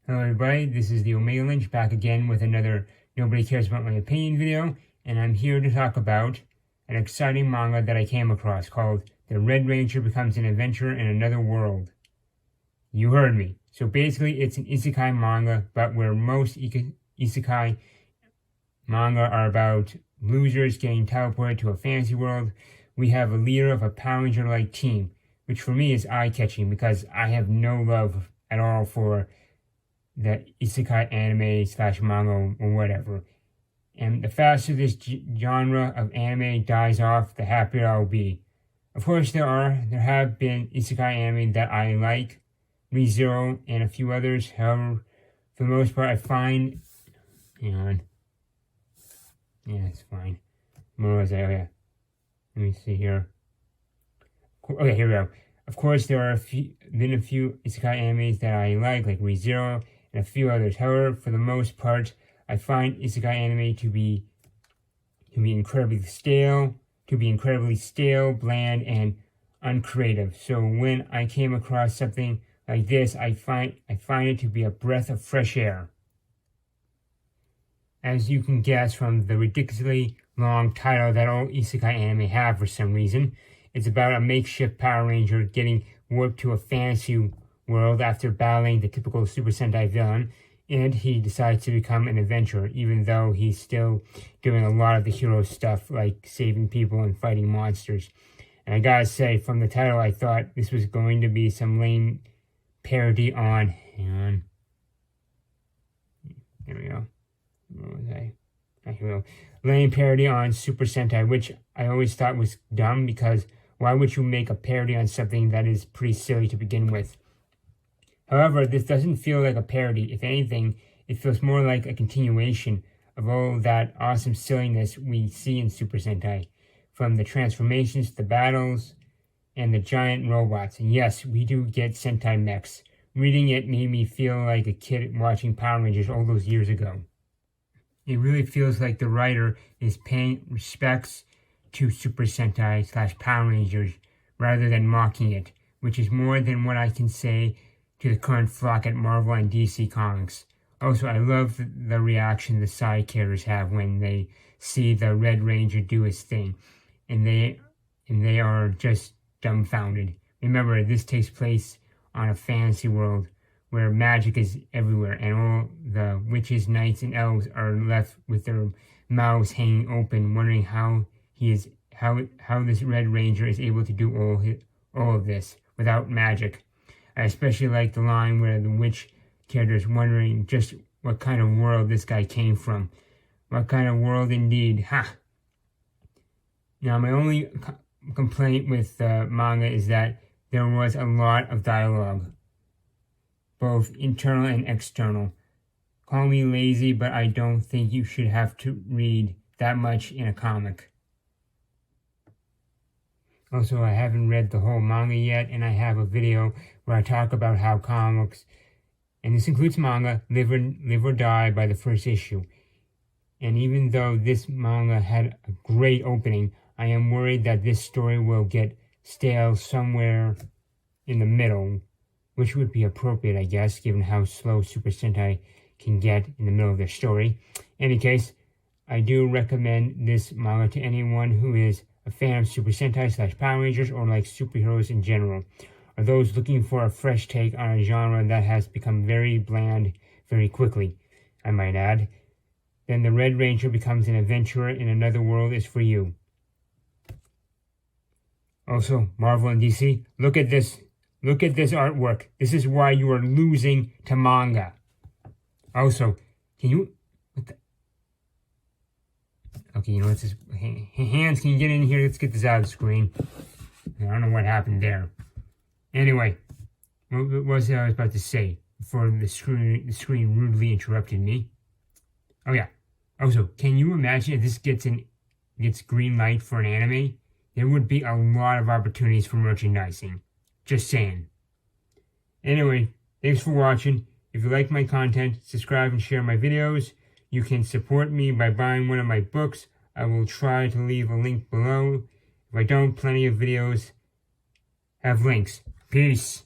Hello everybody, this is the Omega Lynch back again with another Nobody Cares About My Opinion video, and I'm here to talk about an exciting manga that I came across called The Red Ranger Becomes an Adventurer in Another World. You heard me. So basically it's an Isekai manga, but where most Isekai manga are about losers getting teleported to a fantasy world, we have a leader of a Power Ranger-like team, which for me is eye-catching because I have no love at all for the Isekai anime / manga or whatever. And the faster this genre of anime dies off, the happier I'll be. Of course, there have been Isekai anime that I like, ReZero and a few others. However, for the most part, I find... Hang on. Yeah, it's fine. Where was I? Oh, yeah. Let me see here. Okay, here we go. Of course, there are been a few Isekai animes that I like ReZero, and a few others. However, for the most part, I find Isekai anime to be incredibly stale, bland, and uncreative. So when I came across something like this, I find it to be a breath of fresh air. As you can guess from the ridiculously long title that all Isekai anime have for some reason, it's about a makeshift Power Ranger getting warped to a fantasy world after battling the typical Super Sentai villain, and he decides to become an adventurer, even though he's still doing a lot of the hero stuff like saving people and fighting monsters. And I gotta say, from the title, I thought this was going to be some lame parody on... Hang on. There we go. Where was I? Here we go. Lame parody on Super Sentai, which I always thought was dumb because why would you make a parody on something that is pretty silly to begin with? However, this doesn't feel like a parody. If anything, it feels more like a continuation of all that awesome silliness we see in Super Sentai, from the transformations to the battles and the giant robots. And yes, we do get Sentai mechs. Reading it made me feel like a kid watching Power Rangers all those years ago. It really feels like the writer is paying respects to Super Sentai / Power Rangers rather than mocking it, which is more than what I can say to the current flock at Marvel and DC Comics. Also, I love the reaction the side characters have when they see the Red Ranger do his thing, and they are just dumbfounded. Remember, this takes place on a fantasy world where magic is everywhere, and all the witches, knights, and elves are left with their mouths hanging open, wondering how this Red Ranger is able to do all of this without magic. I especially like the line where the witch character is wondering just what kind of world this guy came from. What kind of world indeed, ha! Now, my only complaint with the manga is that there was a lot of dialogue, both internal and external. Call me lazy, but I don't think you should have to read that much in a comic. Also, I haven't read the whole manga yet, and I have a video where I talk about how comics, and this includes manga, live or die by the first issue. And even though this manga had a great opening, I am worried that this story will get stale somewhere in the middle, which would be appropriate, I guess, given how slow Super Sentai can get in the middle of their story. In any case, I do recommend this manga to anyone who is a fan of Super Sentai / Power Rangers or like superheroes in general, or those looking for a fresh take on a genre that has become very bland very quickly, I might add. Then The Red Ranger Becomes an Adventurer in Another World is for you. Also, Marvel and DC, look at this. Look at this artwork. This is why you are losing to manga. Also, can you... What the... Okay, you know, let's just... Hands, can you get in here? Let's get this out of the screen. I don't know what happened there. Anyway, what was it I was about to say before the screen rudely interrupted me? Oh, yeah. Also, can you imagine if this gets green light for an anime? There would be a lot of opportunities for merchandising. Just saying. Anyway, thanks for watching. If you like my content, subscribe and share my videos. You can support me by buying one of my books. I will try to leave a link below. If I don't, plenty of videos have links. Peace.